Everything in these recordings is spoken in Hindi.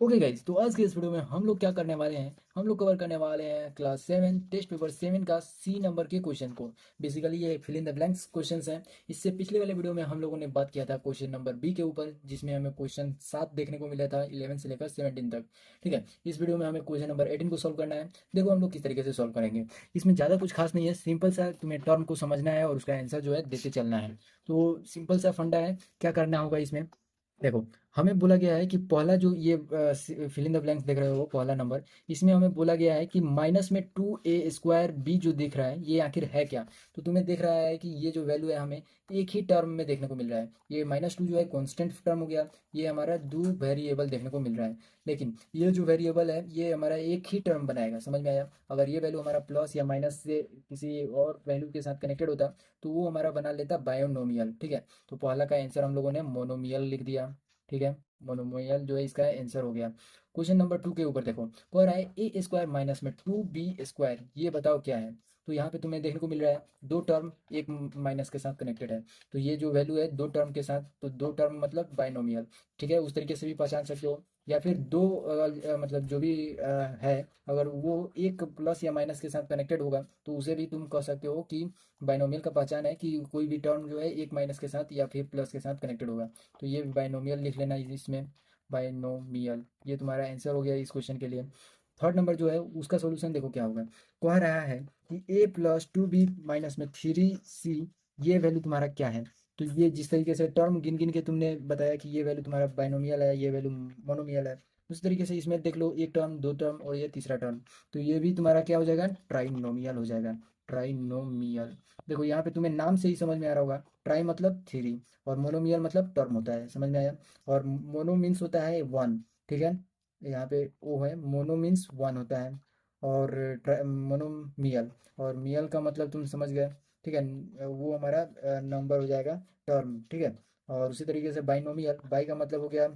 ओके गाइज, तो आज के इस वीडियो में हम लोग क्या करने वाले हैं, हम लोग कवर करने वाले हैं क्लास 7 टेस्ट पेपर 7 का सी नंबर के क्वेश्चन को। बेसिकली ये fill in the blanks questions हैं। इससे पिछले वाले वीडियो में हम लोगों ने बात किया था क्वेश्चन नंबर बी के ऊपर, जिसमें हमें क्वेश्चन 7 देखने को मिला था 11 से लेकर 17 तक। ठीक है, इस वीडियो में हमें क्वेश्चन नंबर 18 को सॉल्व करना है। देखो हम लोग किस तरीके से सॉल्व करेंगे। इसमें ज़्यादा कुछ खास नहीं है, सिंपल सा तुम्हें टर्म को समझना है और उसका आंसर जो है देते चलना है। तो सिंपल सा फंडा है, क्या करना होगा इसमें। देखो, हमें बोला गया है कि पहला जो ये फिल इन द ब्लैंक्स देख रहे हो पहला नंबर, इसमें हमें बोला गया है कि माइनस में 2a² बी जो दिख रहा है ये आखिर है क्या। तो तुम्हें दिख रहा है कि ये जो वैल्यू है हमें एक ही टर्म में देखने को मिल रहा है। ये -2 जो है कांस्टेंट टर्म हो गया, ये हमारा दो वेरिएबल देखने को मिल रहा है। लेकिन ये जो वेरिएबल है ये हमारा एक ही टर्म बनाएगा, समझ में आया। अगर ये वैल्यू हमारा प्लस या माइनस से किसी और वैल्यू के साथ कनेक्टेड होता तो वो हमारा बना लेता बायोनोमियल। ठीक है, तो पहला का आंसर हम लोगों ने मोनोमियल लिख दिया। ठीक है, मोनोमियल जो है इसका आंसर हो गया। क्वेश्चन नंबर 2 के ऊपर देखो, कह रहा है a² माइनस में 2b², ये बताओ क्या है। तो यहाँ पे तुम्हें देखने को मिल रहा है दो टर्म एक माइनस के साथ कनेक्टेड है। तो ये जो वैल्यू है दो टर्म के साथ, तो दो टर्म मतलब बाइनोमियल। ठीक है, उस तरीके से भी पहचान सकते हो। या फिर दो मतलब जो भी है, अगर वो एक प्लस या माइनस के साथ कनेक्टेड होगा तो उसे भी तुम कह सकते हो कि बाइनोमियल का पहचान है कि कोई भी टर्म जो है एक माइनस के साथ या फिर प्लस के साथ कनेक्टेड होगा। तो ये बाइनोमियल लिख लेना इसमें, बाइनोमियल। ये तुम्हारा आंसर हो गया इस क्वेश्चन के लिए। थर्ड नंबर जो है उसका सॉल्यूशन देखो क्या होगा। कह रहा है कि a+2b-3c, ये वैल्यू तुम्हारा क्या है। तो ये जिस तरीके से टर्म गिन गिन के तुमने बताया कि ये वैल्यू तुम्हारा बाइनोमियल है, ये वैल्यू मोनोमियल है, उस तरीके से इसमें देख लो एक टर्म दो टर्म और ये तीसरा टर्म। तो ये भी तुम्हारा क्या हो जाएगा, ट्राइनोमियल हो जाएगा। ट्राइनोमियल। देखो यहाँ पे तुम्हें नाम से ही समझ में आ रहा होगा, ट्राई मतलब थ्री और मोनोमियल मतलब टर्म होता है, समझ में आया। और मोनो मीन्स होता है वन। ठीक है, यहाँ पे ओ है, मोनो मीन्स वन होता है। और मोनोमियल, और मियल का मतलब तुम समझ गए। ठीक है, वो हमारा नंबर हो जाएगा, टर्म। ठीक है, और उसी तरीके से बाइनोमियल, बाई का मतलब हो गया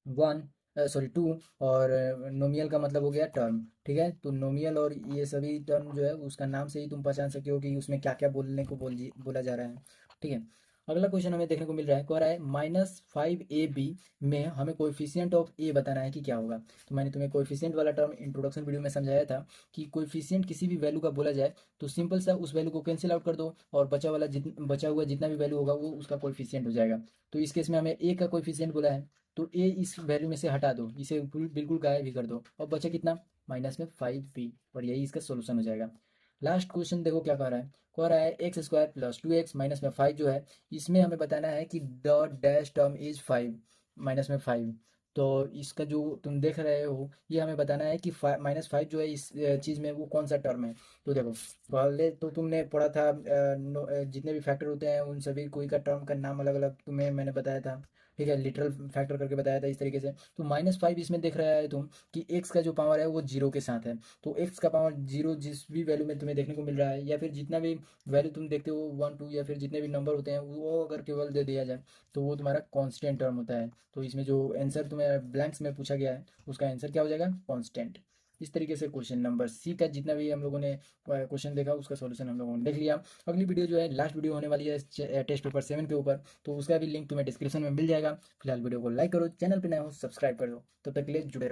वन, सॉरी टू, और नोमियल का मतलब हो गया टर्म। ठीक है, तो नोमियल और ये सभी टर्म जो है उसका नाम से ही तुम पहचान सकते हो कि उसमें क्या क्या बोलने को बोला जा रहा है। ठीक है, अगला क्वेश्चन हमें देखने को मिल रहा है, कह रहा है -5ab में हमें कोएफिशिएंट ऑफ ए बताना है कि क्या होगा। तो मैंने तुम्हें कोएफिशिएंट वाला टर्म इंट्रोडक्शन वीडियो में समझाया था कि कोएफिशिएंट किसी भी वैल्यू का बोला जाए तो सिंपल सा उस वैल्यू को कैंसिल आउट कर दो और बचा हुआ जितना भी वैल्यू होगा वो उसका कोएफिशिएंट हो जाएगा। तो इस केस में हमें ए का कोएफिशिएंट बोला है, तो ए इस वैल्यू में से हटा दो, इसे बिल्कुल गायब ही कर दो और बचा कितना, -5b, और यही इसका सोल्यूशन हो जाएगा। लास्ट क्वेश्चन देखो क्या कह रहा है, कह रहा है x² + 2x माइनस में 5 जो है, इसमें हमें बताना है कि the dash term is 5, minus में 5। तो इसका जो तुम देख रहे हो ये हमें बताना है कि -5 जो है इस चीज़ में वो कौन सा टर्म है। तो देखो, पहले तो तुमने पढ़ा था जितने भी फैक्टर होते हैं उन सभी कोई का टर्म का नाम अलग अलग तुम्हें मैंने बताया था। ठीक है, लिटरल फैक्टर करके बताया था इस तरीके से। तो -5 इसमें देख रहा है तुम कि एक्स का जो पावर है वो जीरो के साथ है। तो एक्स का पावर जीरो जिस भी वैल्यू में तुम्हें देखने को मिल रहा है, या फिर जितना भी वैल्यू तुम देखते हो वन टू या फिर जितने भी नंबर होते हैं वो अगर केवल दे दिया जाए तो वो तुम्हारा कांस्टेंट टर्म होता है। तो इसमें जो आंसर तुम्हें ब्लैंक्स में पूछा गया है उसका आंसर क्या हो जाएगा, कांस्टेंट। इस तरीके से क्वेश्चन नंबर सी का जितना भी हम लोगों ने क्वेश्चन देखा उसका सॉल्यूशन हम लोगों ने देख लिया। अगली वीडियो जो है लास्ट वीडियो होने वाली है टेस्ट पेपर 7 के ऊपर, तो उसका भी लिंक तुम्हें डिस्क्रिप्शन में मिल जाएगा। फिलहाल वीडियो को लाइक करो, चैनल पे नए हो सब्सक्राइब कर दो। तब तक के लिए जुड़े रहो।